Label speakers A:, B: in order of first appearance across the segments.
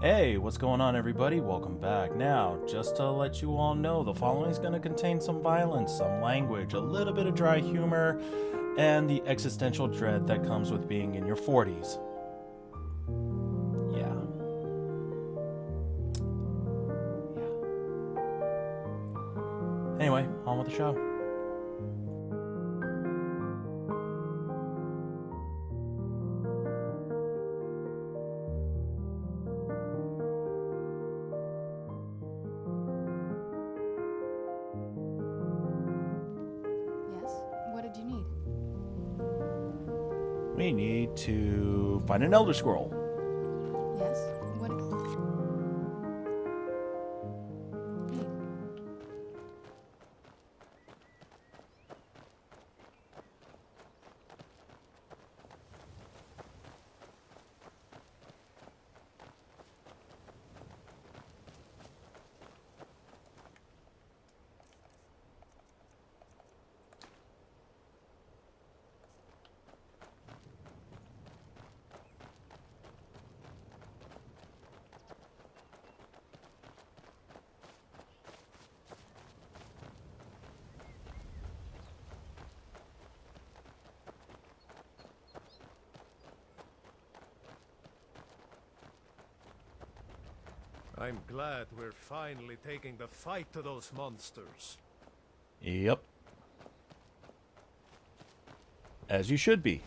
A: Hey, what's going on, everybody? Welcome back. Now, just to let you all know, the following is going to contain some violence, some language, a little bit of dry humor, and the existential dread that comes with being in your 40s. Yeah. Anyway, on with the show.
B: Yes? What did you need?
A: We need to find an Elder Scroll.
B: Yes? What need?
C: I'm glad we're finally taking the fight to those monsters.
A: Yep. As you should be.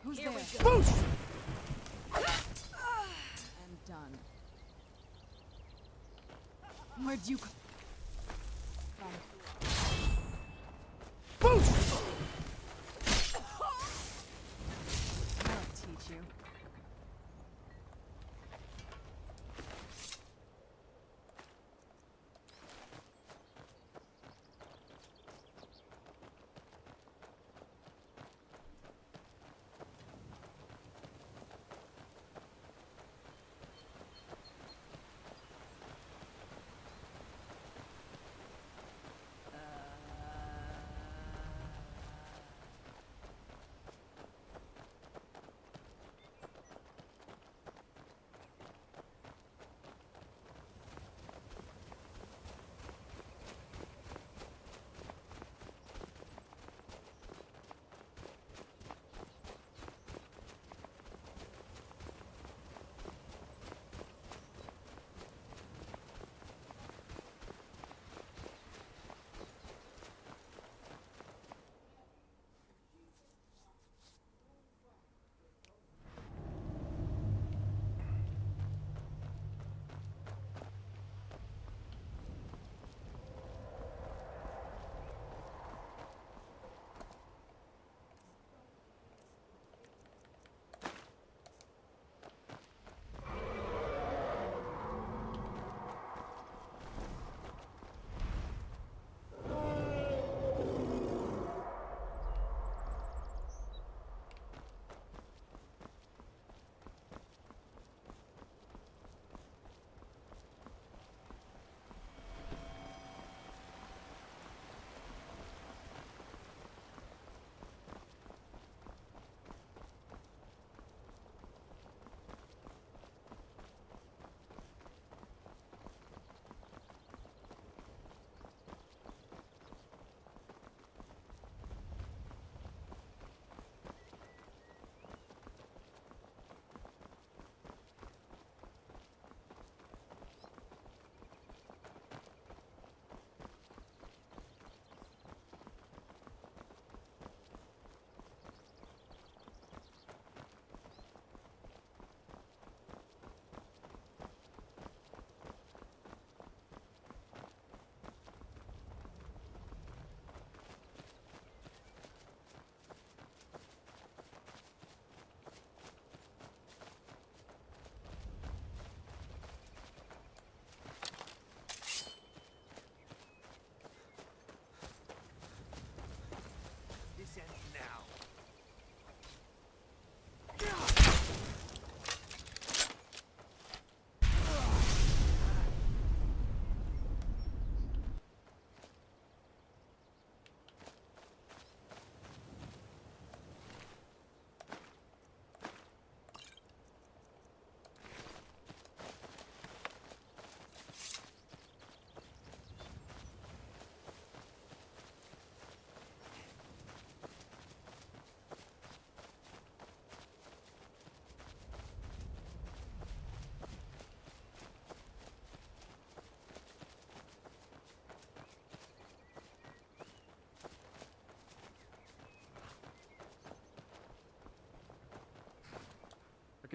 B: Who's
D: Here
B: there?
D: we go.
C: Boost!
B: I'm done. Where'd you come from?
C: Boost!
B: I'll teach you.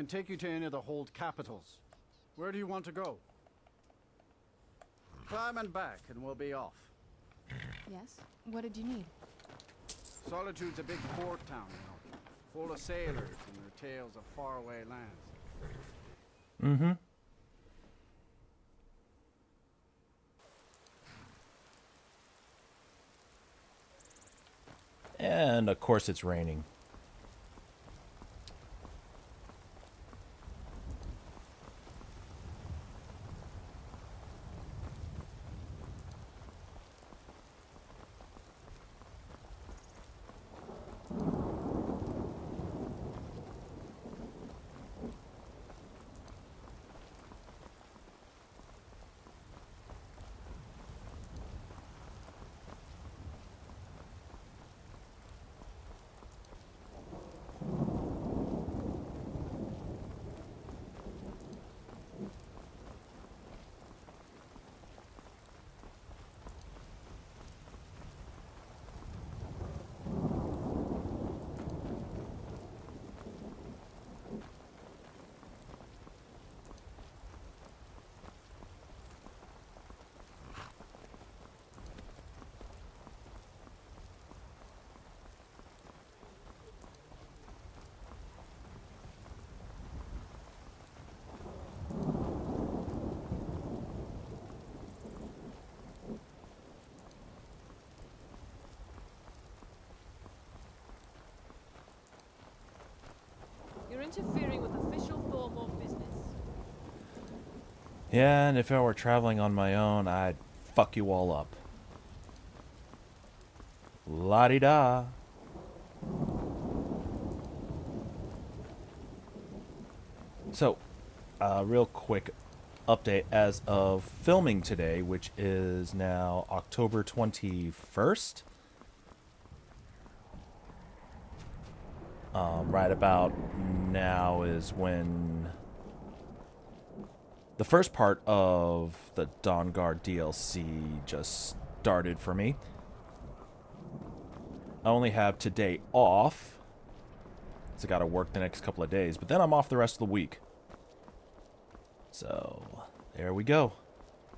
D: can take you to any of the hold capitals. Where do you want to go? Climb and back, and we'll be off.
B: Yes? What did you need?
D: Solitude's a big port town, you know, full of sailors and their tales of faraway lands.
A: Mm-hmm. And of course it's raining.
E: You're interfering with official Thormore business.
A: Yeah, and if I were traveling on my own, I'd fuck you all up. La-di-da. So, real quick update as of filming today, which is now October 21st. Right about now is when the first part of the Dawnguard DLC just started for me. I only have today off, so I gotta work the next couple of days, but then I'm off the rest of the week. So, there we go.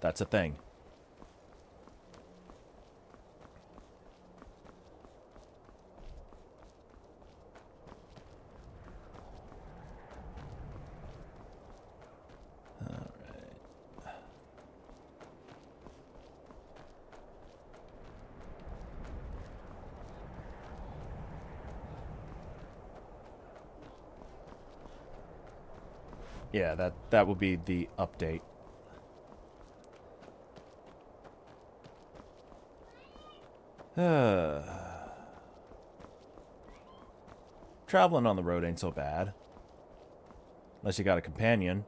A: That's a thing. Yeah, that would be the update. Traveling on the road ain't so bad. Unless you got a companion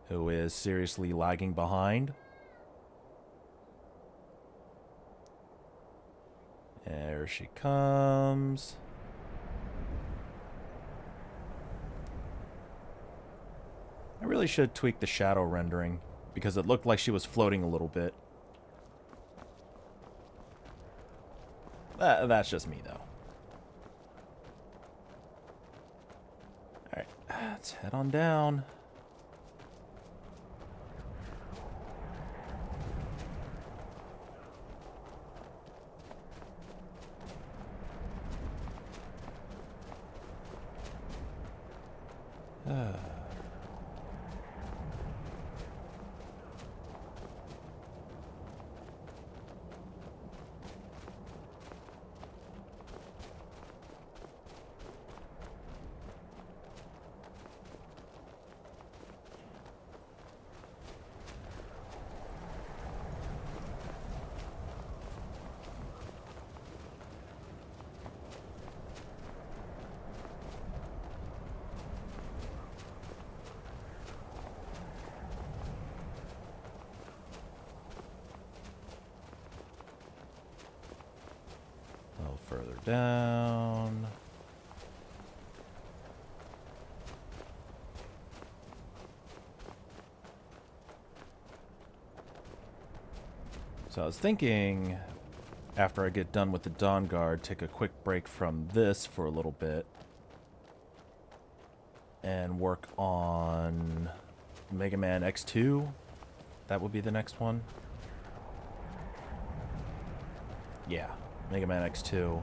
A: who is seriously lagging behind. There she comes. I really should tweak the shadow rendering, because it looked like she was floating a little bit. That's just me, though. Alright, let's head on down. Further down. So I was thinking, after I get done with the Dawnguard, take a quick break from this for a little bit. and work on Mega Man X2. That would be the next one. Yeah, Mega Man X2.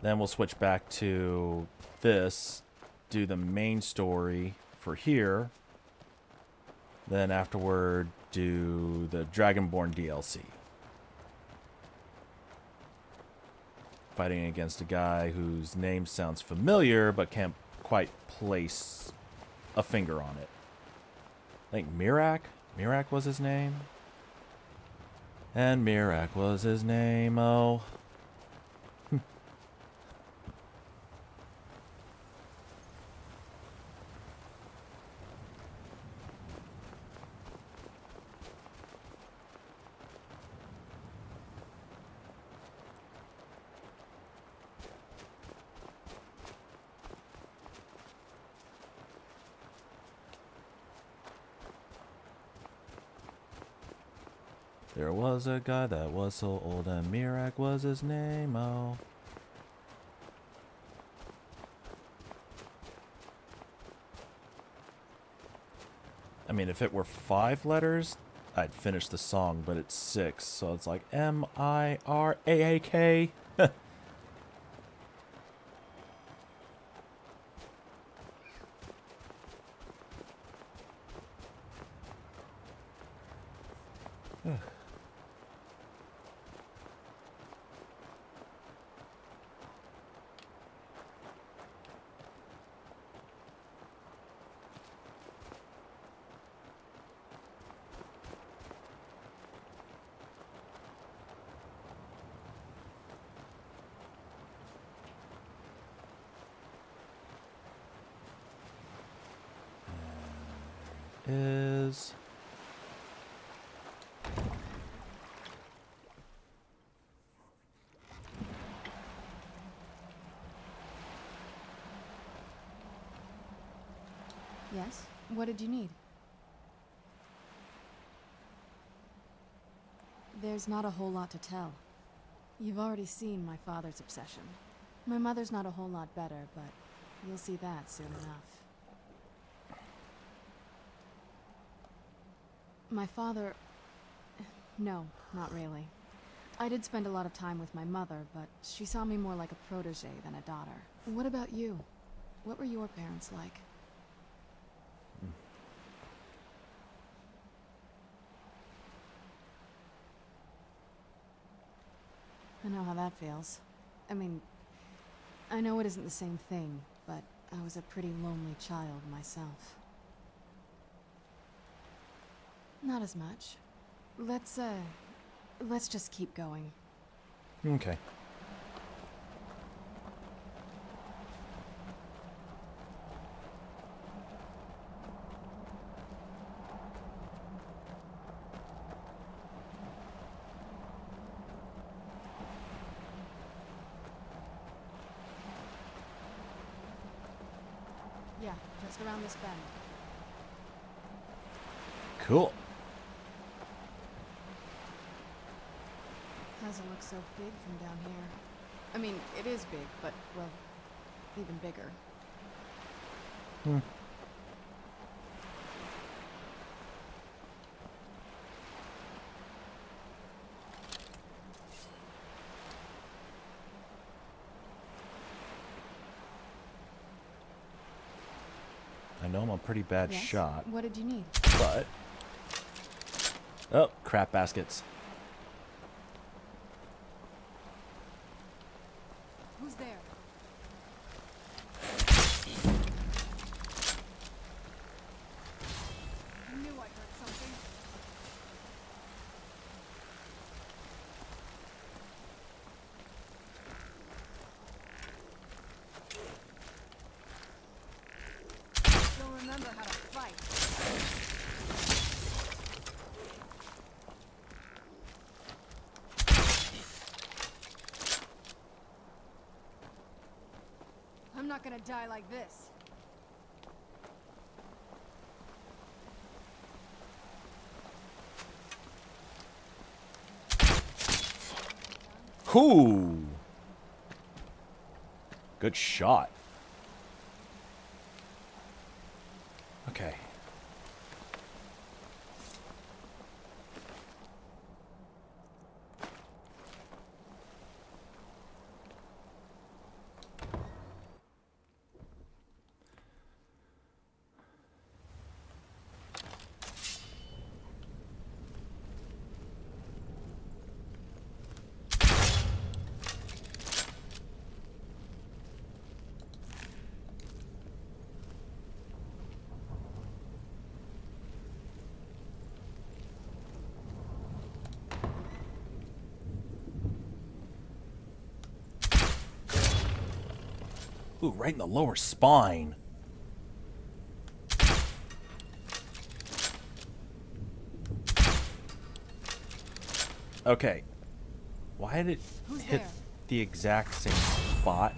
A: Then we'll switch back to this, do the main story for here. Then afterward, do the Dragonborn DLC. Fighting against a guy whose name sounds familiar, but can't quite place a finger on it. I think Mirak? Mirak was his name? And Mirak was his name, oh. There was a guy that was so old and Mirak was his name, oh. I mean, if it were 5 letters, I'd finish the song, but it's 6, so it's like M-I-R-A-A-K. Is
B: Yes? What did you need? There's not a whole lot to tell. You've already seen my father's obsession. My mother's not a whole lot better, but you'll see that soon enough. My father... No, not really. I did spend a lot of time with my mother, but she saw me more like a protege than a daughter. What about you? What were your parents like? I know how that feels. I mean, I know it isn't the same thing, but I was a pretty lonely child myself. Not as much. Let's just keep going.
A: okay.
B: Yeah, just around this bend.
A: Cool.
B: Doesn't look so big from down here. I mean, it is big, but, well, even bigger.
A: I know I'm a pretty bad
B: Yes?
A: shot,
B: What did you need?
A: but... Oh, crap baskets.
B: Who's there? I knew I heard something. Don't remember how to fight. I'm not gonna die like this.
A: Whoo! Good shot. Ooh, right in the lower spine. Okay. Why did it
B: Who's
A: hit
B: there?
A: the exact same spot?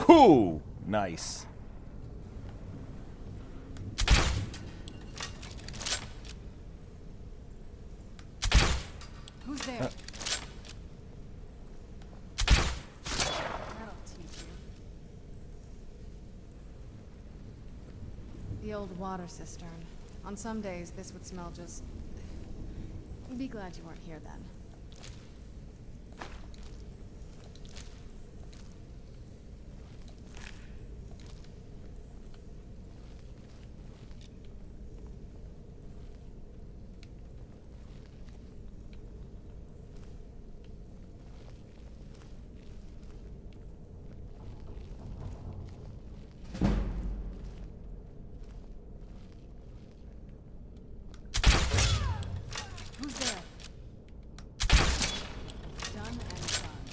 A: Whoo! Nice.
B: Who's there? That'll teach you. The old water cistern. On some days, this would smell just... Be glad you weren't here then. Who's there? Done and done.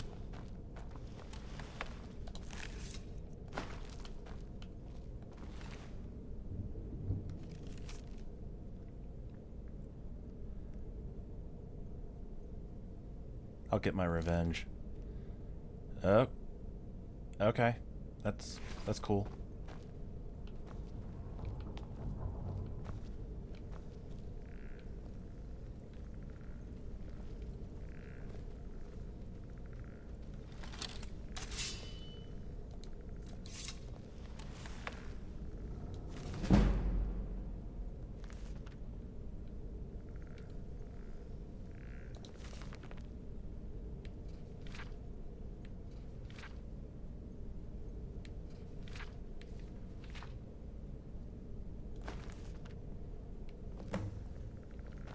A: I'll get my revenge. Oh. Okay. That's cool.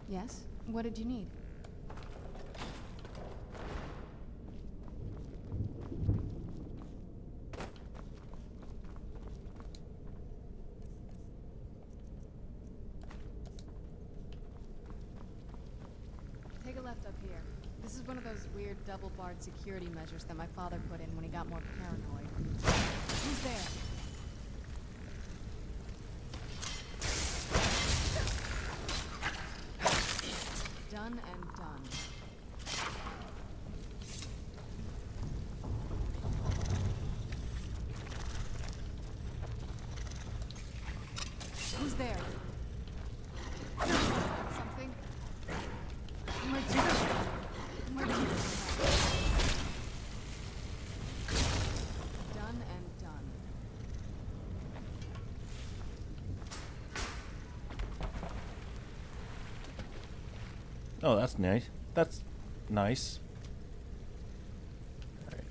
B: Yes? What did you need? Take a left up here. This is one of those weird double-barred security measures that my father put in when he got more paranoid. Who's there? Done and done. Who's there? Something? Emergency. Done and done.
A: Oh, that's nice. That's nice. All right.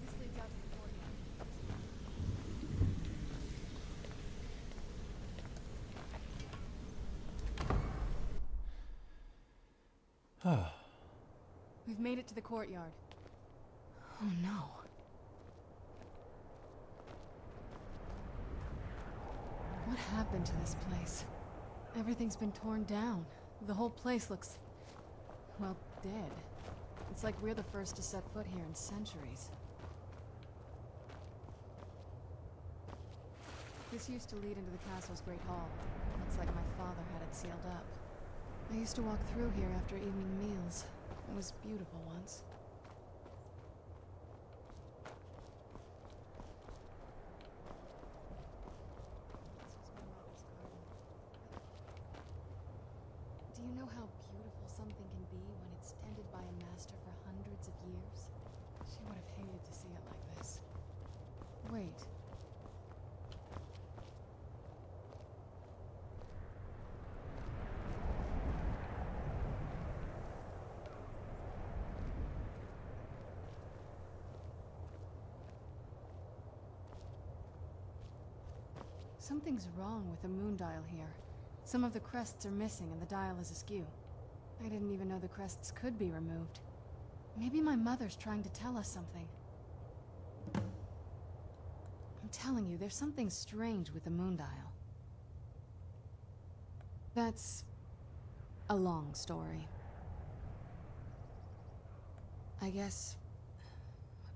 B: This leads out to the courtyard. We've made it to the courtyard. Oh no. What happened to this place? Everything's been torn down. The whole place looks, well, dead. It's like we're the first to set foot here in centuries. This used to lead into the castle's great hall. Looks like my father had it sealed up. I used to walk through here after evening meals. It was beautiful once. Do you know how beautiful something can be when it's tended by a master for hundreds of years? She would have hated to see it like this. Wait. Something's wrong with the moon dial here. Some of the crests are missing and the dial is askew. I didn't even know the crests could be removed. Maybe my mother's trying to tell us something. I'm telling you, there's something strange with the moon dial. That's a long story. I guess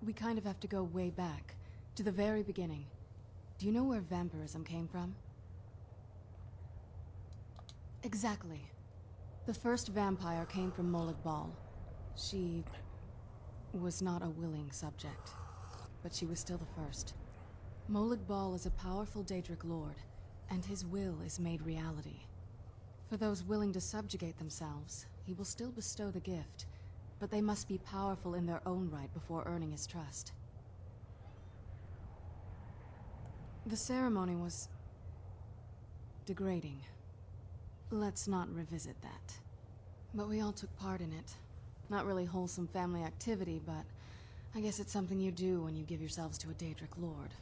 B: we kind of have to go way back, to the very beginning. Do you know where vampirism came from? Exactly. The first vampire came from Molag Bal. She was not a willing subject, but she was still the first. Molag Bal is a powerful Daedric lord, and his will is made reality. For those willing to subjugate themselves, he will still bestow the gift, but they must be powerful in their own right before earning his trust. The ceremony was degrading. Let's not revisit that. But we all took part in it. Not really wholesome family activity, but I guess it's something you do when you give yourselves to a Daedric lord.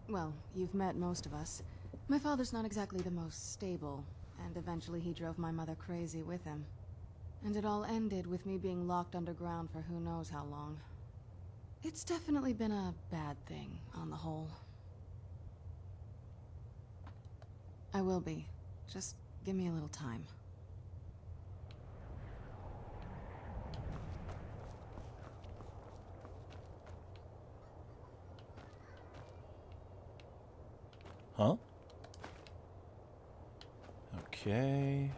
B: Well, you've met most of us. My father's not exactly the most stable, and eventually he drove my mother crazy with him. And it all ended with me being locked underground for who knows how long. It's definitely been a bad thing, on the whole. I will be. Just give me a little time.
A: Huh? Okay.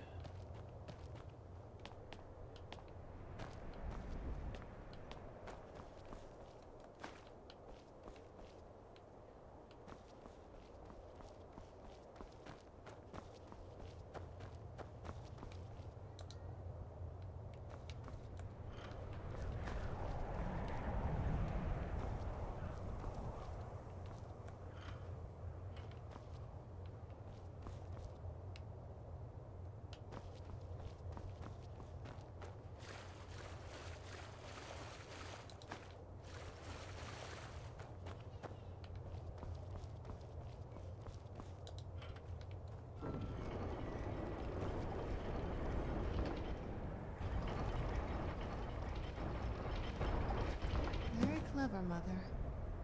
B: Clever, Mother.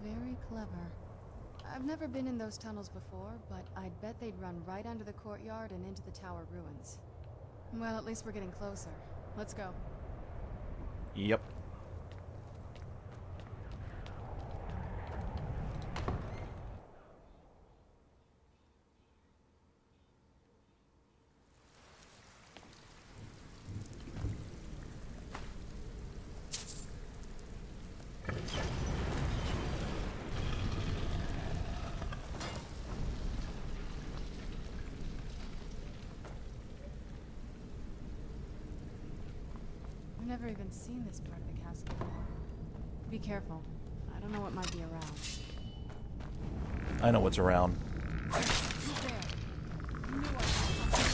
B: Very clever. I've never been in those tunnels before, but I'd bet they'd run right under the courtyard and into the tower ruins. Well, at least we're getting closer. Let's go.
A: Yep.
B: I've never even seen this part of the castle before. Be careful. I don't know what might be around.
A: I know what's around.
B: Who's there? You knew I saw something.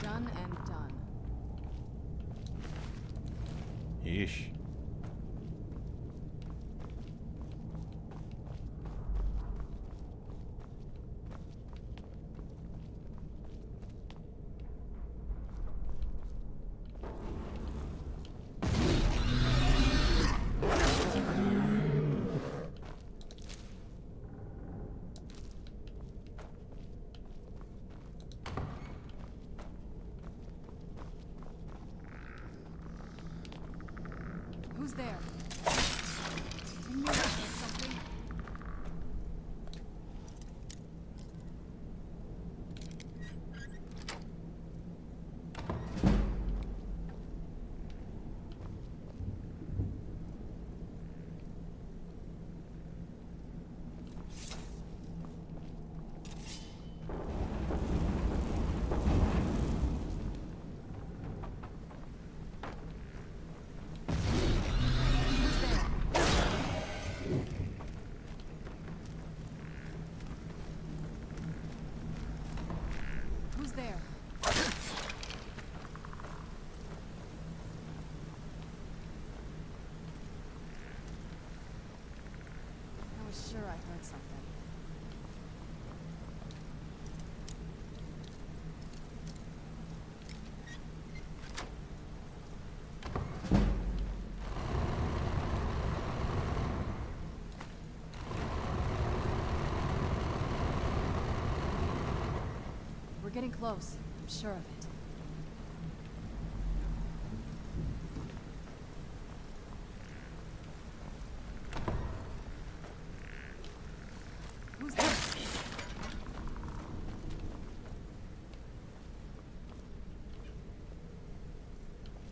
B: Done and done.
A: Yeesh.
B: Who's there? knew I heard something. Who's there? I was sure I heard something. We're getting close. I'm sure of it. Who's there?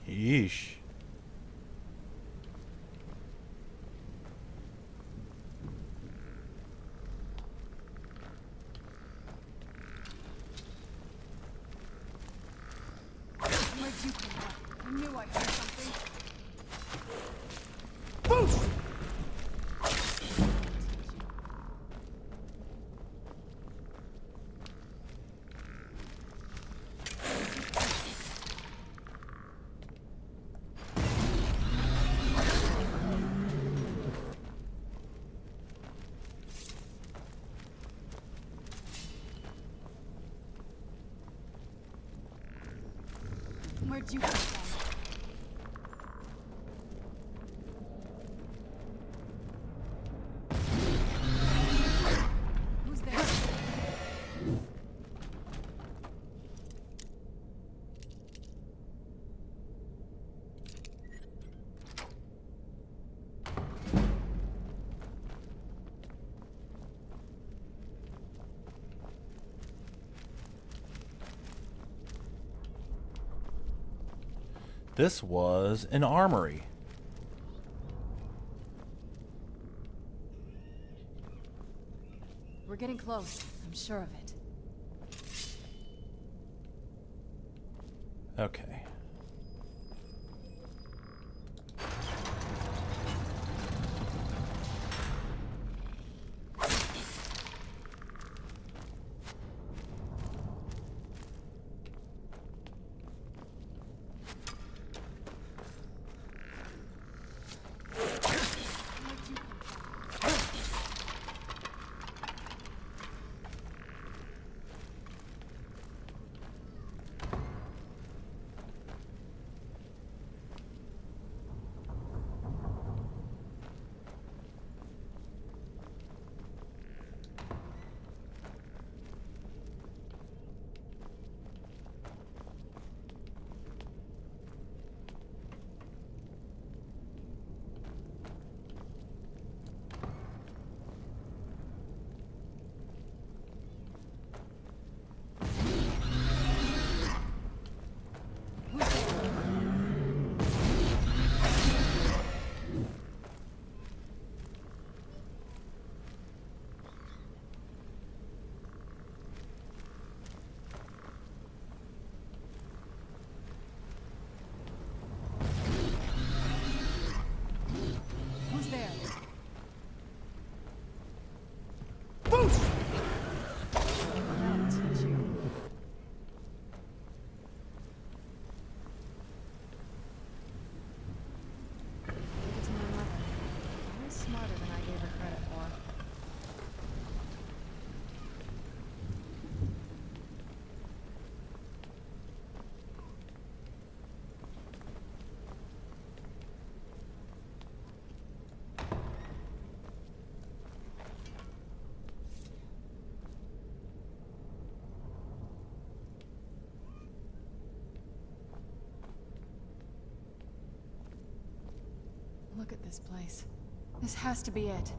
A: Yeesh.
B: Where'd you come from? I knew I heard something. Where'd you come from? Who's there?
A: This was an armory.
B: We're getting close. I'm sure of it.
A: Okay.
B: Look at this place. This has to be it.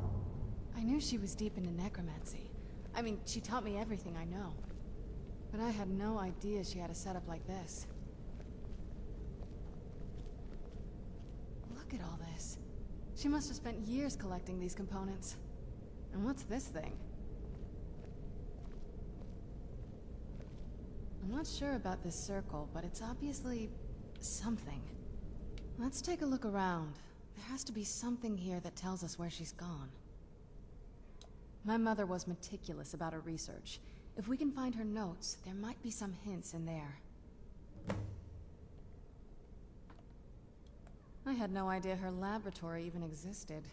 B: I knew she was deep into necromancy. I mean, she taught me everything I know. But I had no idea she had a setup like this. Look at all this. She must have spent years collecting these components. And what's this thing? I'm not sure about this circle, but it's obviously something. Let's take a look around. There has to be something here that tells us where she's gone. My mother was meticulous about her research. If we can find her notes, there might be some hints in there. I had no idea her laboratory even existed.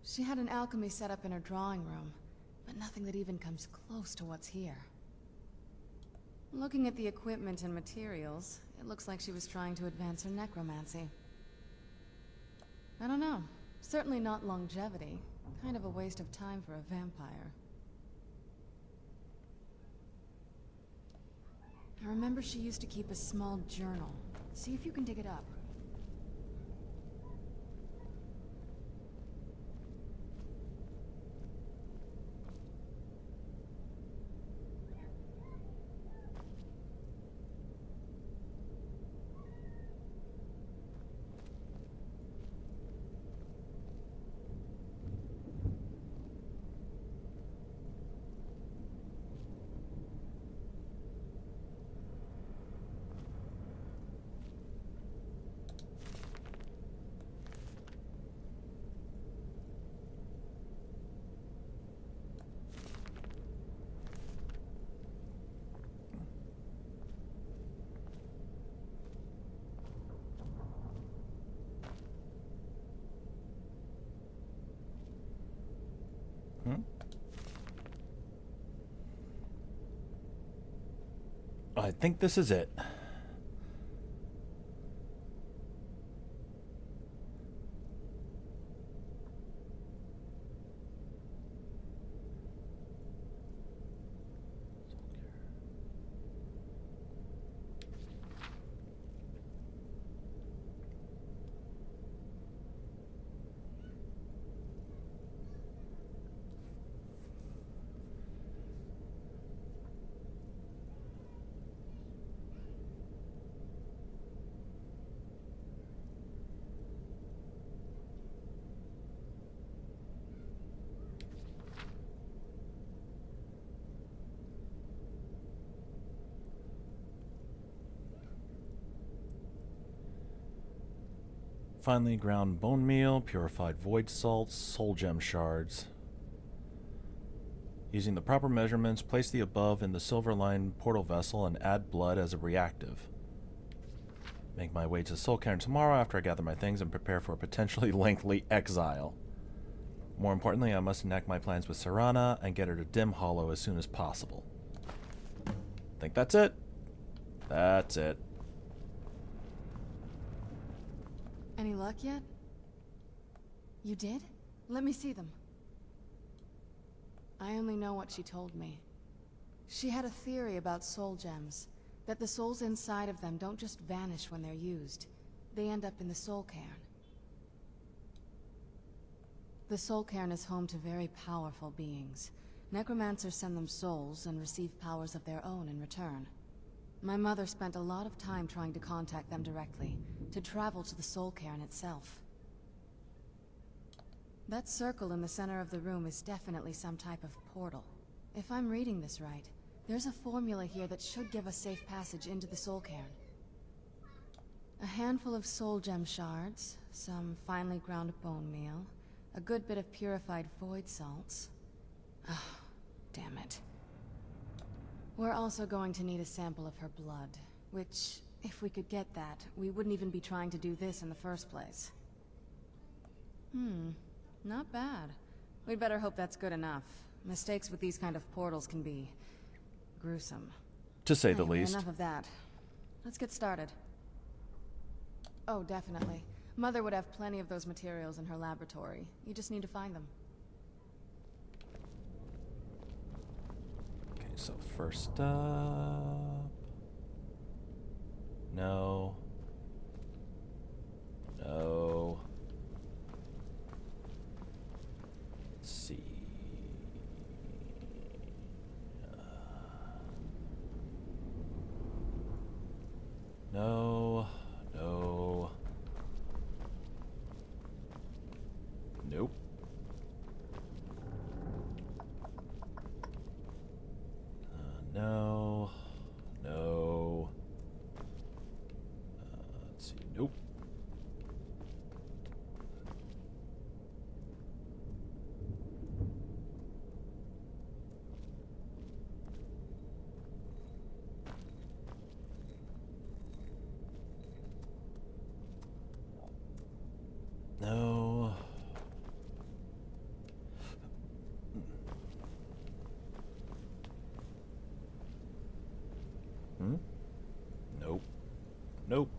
B: She had an alchemy set up in her drawing room, but nothing that even comes close to what's here. Looking at the equipment and materials, it looks like she was trying to advance her necromancy. I don't know. Certainly not longevity. Kind of a waste of time for a vampire. I remember she used to keep a small journal. See if you can dig it up.
A: I think this is it. Finely ground bone meal, purified void salts, soul gem shards. Using the proper measurements, place the above in the silver-lined portal vessel and add blood as a reactive. Make my way to Soul Cairn tomorrow after I gather my things and prepare for a potentially lengthy exile. More importantly, I must enact my plans with Serana and get her to Dim Hollow as soon as possible. Think that's it? That's it.
B: Any luck yet? You did? Let me see them. I only know what she told me. She had a theory about soul gems, that the souls inside of them don't just vanish when they're used. They end up in the Soul Cairn. The Soul Cairn is home to very powerful beings. Necromancers send them souls and receive powers of their own in return. My mother spent a lot of time trying to contact them directly, to travel to the Soul Cairn itself. That circle in the center of the room is definitely some type of portal. If I'm reading this right, there's a formula here that should give us safe passage into the Soul Cairn. A handful of soul gem shards, some finely ground bone meal, a good bit of purified void salts. Ah, damn it. We're also going to need a sample of her blood, which, if we could get that, we wouldn't even be trying to do this in the first place. Not bad. We'd better hope that's good enough. Mistakes with these kind of portals can be gruesome.
A: To say the
B: Anyway,
A: least.
B: enough of that. Let's get started. Oh, definitely. Mother would have plenty of those materials in her laboratory. You just need to find them.
A: Okay, so first up... No. No. Let's see. Nope. No. Hmm? Nope. Nope.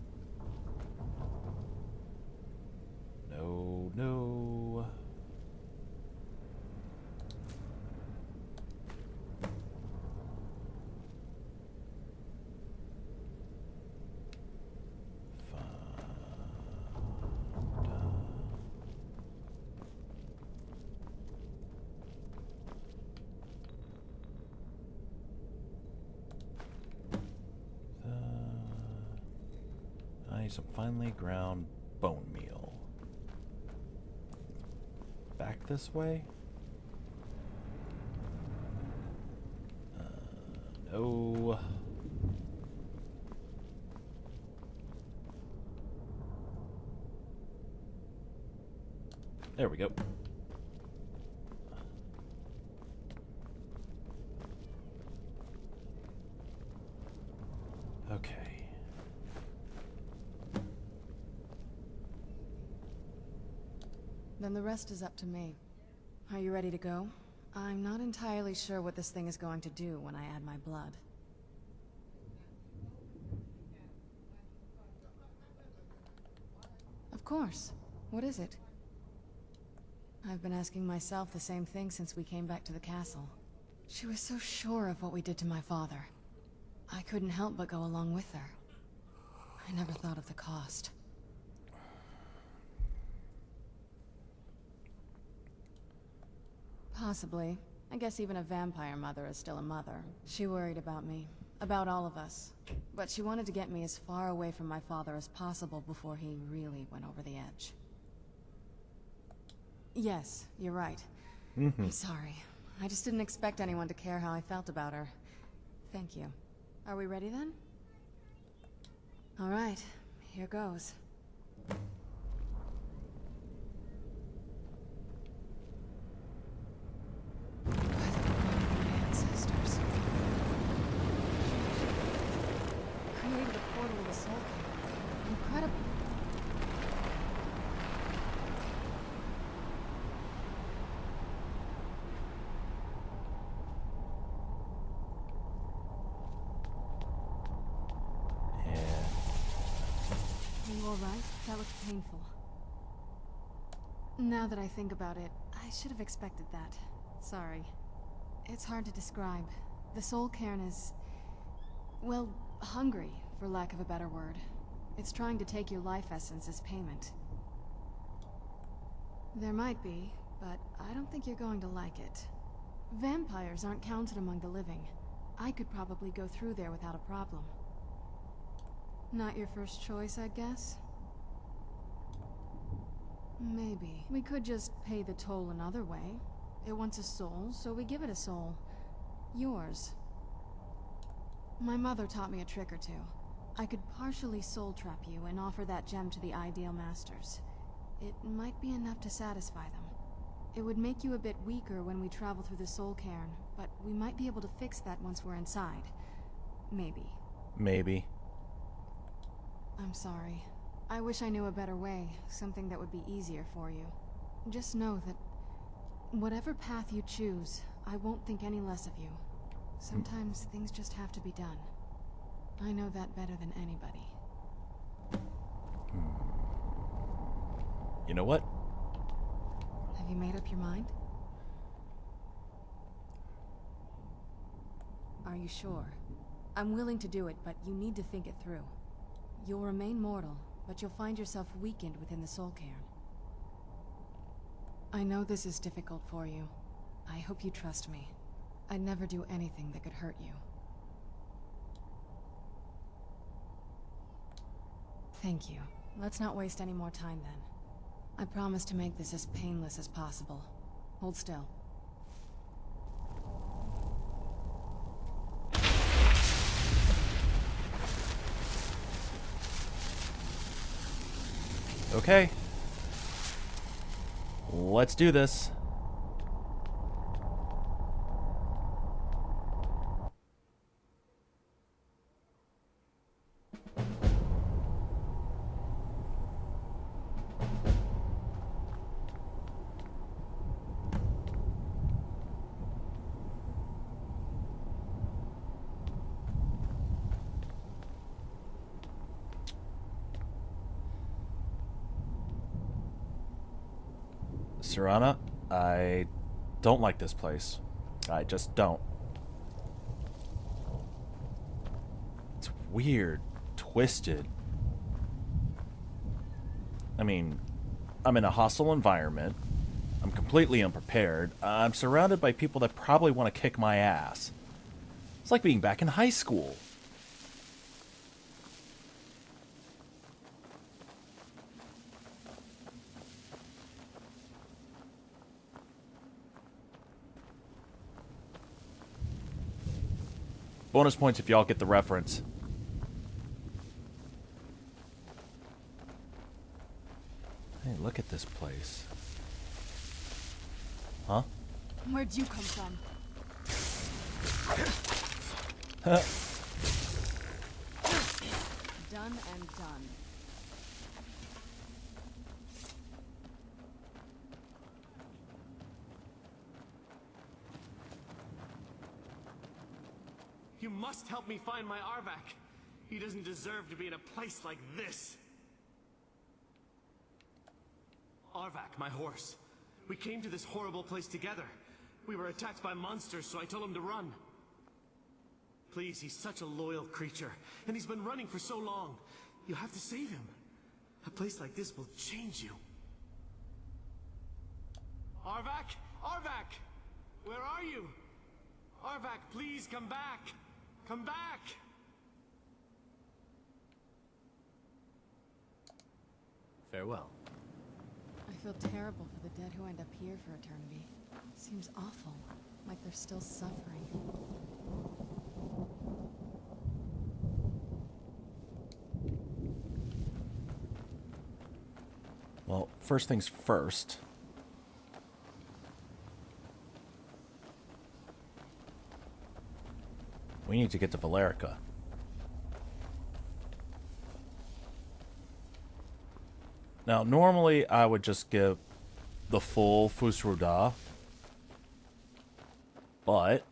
A: No, no. Some finely ground bone meal. Back this way? No. There we go. Okay.
B: Then the rest is up to me. Are you ready to go? I'm not entirely sure what this thing is going to do when I add my blood. Of course. What is it? I've been asking myself the same thing since we came back to the castle. She was so sure of what we did to my father. I couldn't help but go along with her. I never thought of the cost. Possibly. I guess even a vampire mother is still a mother. She worried about me. About all of us. But she wanted to get me as far away from my father as possible before he really went over the edge. Yes, you're right. I'm sorry. I just didn't expect anyone to care how I felt about her. Thank you. Are we ready then? All right. Here goes. Ancestors. Created a portal to the soul cave. Incredible. Are you alright? That looked painful. Now that I think about it, I should have expected that. Sorry. It's hard to describe. The soul Cairn is... well, hungry, for lack of a better word. It's trying to take your life essence as payment. There might be, but I don't think you're going to like it. Vampires aren't counted among the living. I could probably go through there without a problem. Not your first choice, I guess? Maybe. We could just pay the toll another way. It wants a soul, so we give it a soul. Yours. My mother taught me a trick or two. I could partially soul trap you and offer that gem to the ideal masters. It might be enough to satisfy them. It would make you a bit weaker when we travel through the soul cairn, but we might be able to fix that once we're inside. Maybe.
A: Maybe.
B: I'm sorry. I wish I knew a better way, something that would be easier for you. Just know that whatever path you choose, I won't think any less of you. Sometimes things just have to be done. I know that better than anybody.
A: You know what?
B: Have you made up your mind? Are you sure? I'm willing to do it, but you need to think it through. You'll remain mortal, but you'll find yourself weakened within the soul cairn. I know this is difficult for you. I hope you trust me. I'd never do anything that could hurt you. Thank you. Let's not waste any more time then. I promise to make this as painless as possible. Hold still.
A: Okay. Let's do this. Serana, I don't like this place. I just don't. It's weird, twisted. I mean, I'm in a hostile environment. I'm completely unprepared. I'm surrounded by people that probably want to kick my ass. It's like being back in high school. Bonus points if y'all get the reference. Hey, look at this place. Huh?
B: Where'd you come from? Done and done.
F: You must help me find my Arvak. He doesn't deserve to be in a place like this. Arvak, my horse. We came to this horrible place together. We were attacked by monsters, so I told him to run. Please, he's such a loyal creature, and he's been running for so long. You have to save him. A place like this will change you. Arvak! Arvak! Where are you? Arvak, please come back! Come back!
C: Farewell.
B: I feel terrible for the dead who end up here for eternity. Seems awful, like they're still suffering.
A: Well, first things first. We need to get to Valerica. Now, normally I would just give the full Fusruda, but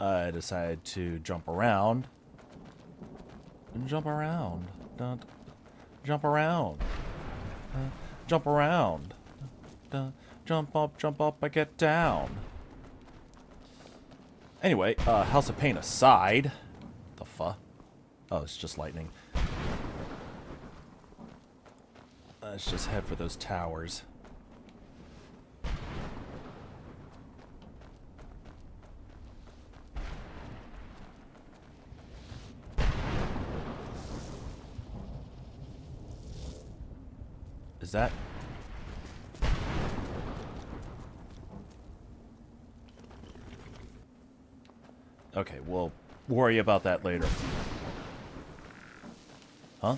A: I decided to jump around. Jump around. Jump around. Jump around. Jump up, I get down. Anyway, House of Pain aside. The fuck? Oh, it's just lightning. Let's just head for those towers. Is that... Okay, we'll worry about that later. Huh?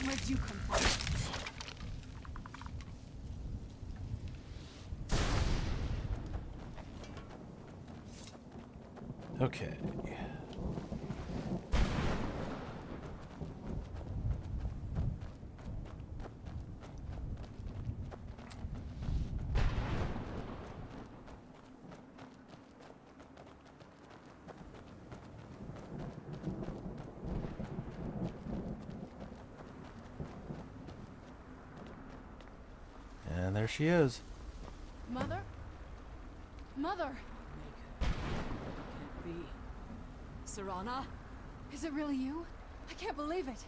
B: Where'd you come from?
A: Okay. And there she is.
B: Mother? Mother!
E: Can't be. Serana?
B: Is it really you? I can't believe it.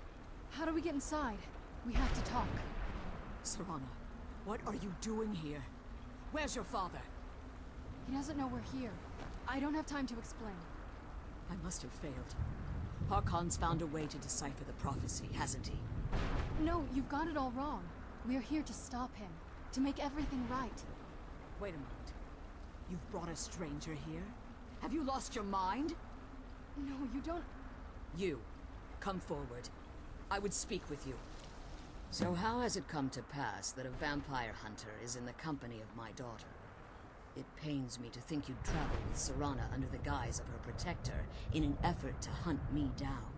B: How do we get inside? We have to talk.
E: Serana, what are you doing here? Where's your father?
B: He doesn't know we're here. I don't have time to explain.
E: I must have failed. Harkon's found a way to decipher the prophecy, hasn't he?
B: No, you've got it all wrong. We're here to stop him. To make everything right.
E: Wait a moment. You've brought a stranger here? Have you lost your mind?
B: No, you don't...
E: You, come forward. I would speak with you. So how has it come to pass that a vampire hunter is in the company of my daughter? It pains me to think you'd travel with Serana under the guise of her protector in an effort to hunt me down.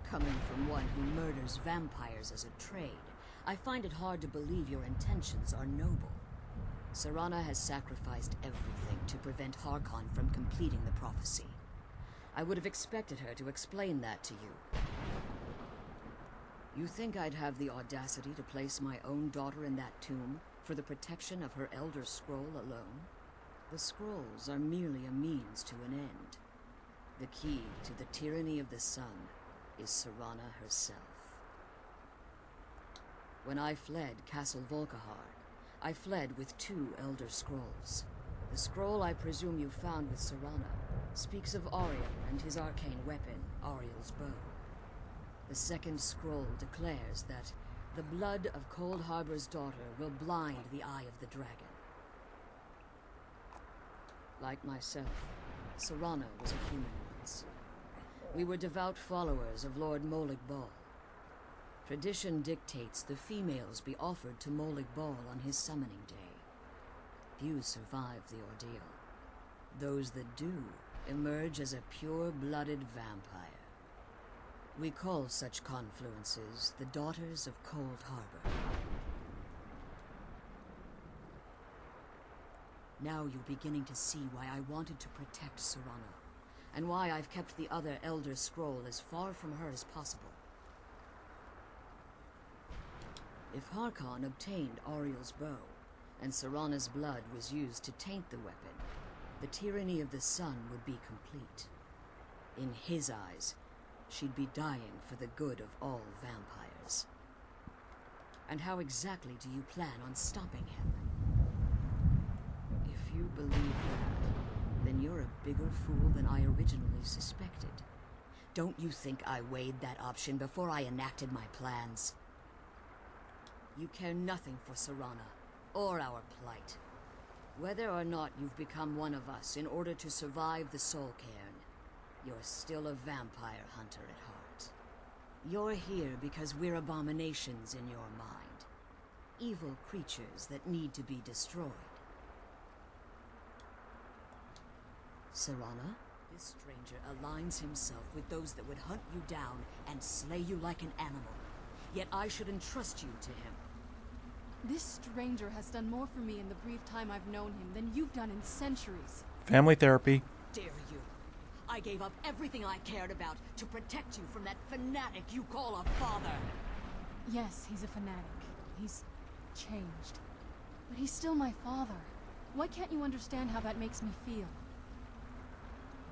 E: Coming from one who murders vampires as a trade, I find it hard to believe your intentions are noble. Serana has sacrificed everything to prevent Harkon from completing the prophecy. I would have expected her to explain that to you. You think I'd have the audacity to place my own daughter in that tomb for the protection of her Elder Scroll alone? The scrolls are merely a means to an end. The key to the tyranny of the sun is Serana herself. When I fled Castle Volkihar, I fled with 2 Elder Scrolls. The scroll I presume you found with Serana speaks of Ariel and his arcane weapon, Ariel's bow. The second scroll declares that the blood of Cold Harbor's daughter will blind the eye of the dragon. Like myself, Serana was a human once. We were devout followers of Lord Molig Bal. Tradition dictates the females be offered to Molig Bal on his summoning day. Few survive the ordeal. Those that do emerge as a pure-blooded vampire. We call such confluences the Daughters of Cold Harbor. Now you're beginning to see why I wanted to protect Serana, and why I've kept the other Elder Scroll as far from her as possible. If Harkon obtained Ariel's bow, and Serana's blood was used to taint the weapon, the tyranny of the sun would be complete. In his eyes, she'd be dying for the good of all vampires. And how exactly do you plan on stopping him? If you believe that, then you're a bigger fool than I originally suspected. Don't you think I weighed that option before I enacted my plans? You care nothing for Serana, or our plight. Whether or not you've become one of us in order to survive the Soul Cairn, you're still a vampire hunter at heart. You're here because we're abominations in your mind. Evil creatures that need to be destroyed. Serana, this stranger aligns himself with those that would hunt you down and slay you like an animal. Yet I should entrust you to him.
B: This stranger has done more for me in the brief time I've known him than you've done in centuries.
A: Family therapy.
E: Dare you? I gave up everything I cared about to protect you from that fanatic you call a father.
B: Yes, he's a fanatic. He's changed. But he's still my father. Why can't you understand how that makes me feel?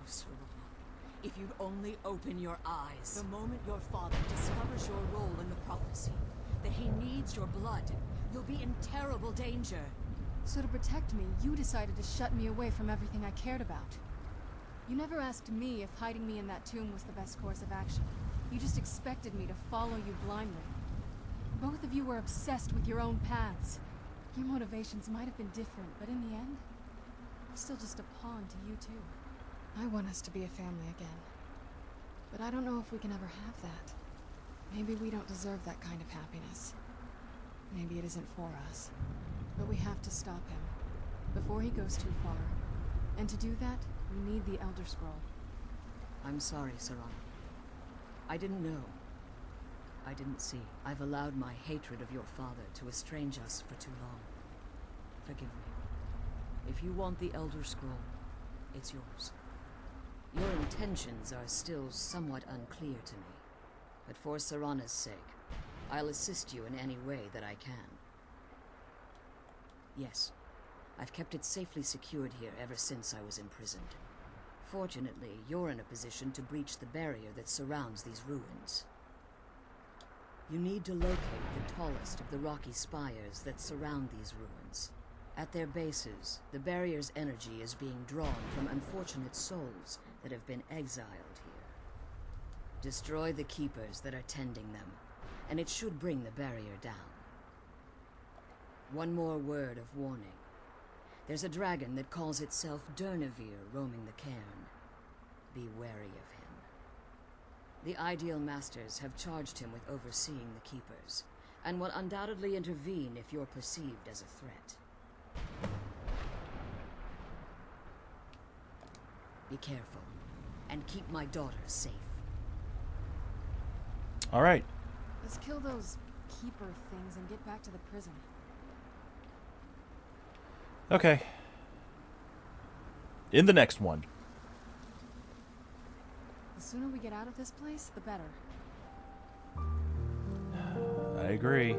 E: Oh, Serana, if you'd only open your eyes. The moment your father discovers your role in the prophecy, that he needs your blood, you'll be in terrible danger.
B: So to protect me, you decided to shut me away from everything I cared about. You never asked me if hiding me in that tomb was the best course of action. You just expected me to follow you blindly. Both of you were obsessed with your own paths. Your motivations might have been different, but in the end, I'm still just a pawn to you two. I want us to be a family again. But I don't know if we can ever have that. Maybe we don't deserve that kind of happiness. Maybe it isn't for us. But we have to stop him, before he goes too far. And to do that, we need the Elder Scroll.
E: I'm sorry, Serana. I didn't know. I didn't see. I've allowed my hatred of your father to estrange us for too long. Forgive me. If you want the Elder Scroll, it's yours. Your intentions are still somewhat unclear to me. But for Serana's sake, I'll assist you in any way that I can. Yes, I've kept it safely secured here ever since I was imprisoned. Fortunately, you're in a position to breach the barrier that surrounds these ruins. You need to locate the tallest of the rocky spires that surround these ruins. At their bases, the barrier's energy is being drawn from unfortunate souls that have been exiled here. Destroy the keepers that are tending them, and it should bring the barrier down. One more word of warning. There's a dragon that calls itself Durnevere roaming the Cairn. Be wary of him. The Ideal Masters have charged him with overseeing the Keepers, and will undoubtedly intervene if you're perceived as a threat. Be careful, and keep my daughter safe.
A: All right.
B: Let's kill those keeper things and get back to the prison.
A: Okay. In the next one.
B: The sooner we get out of this place, the better.
A: I agree.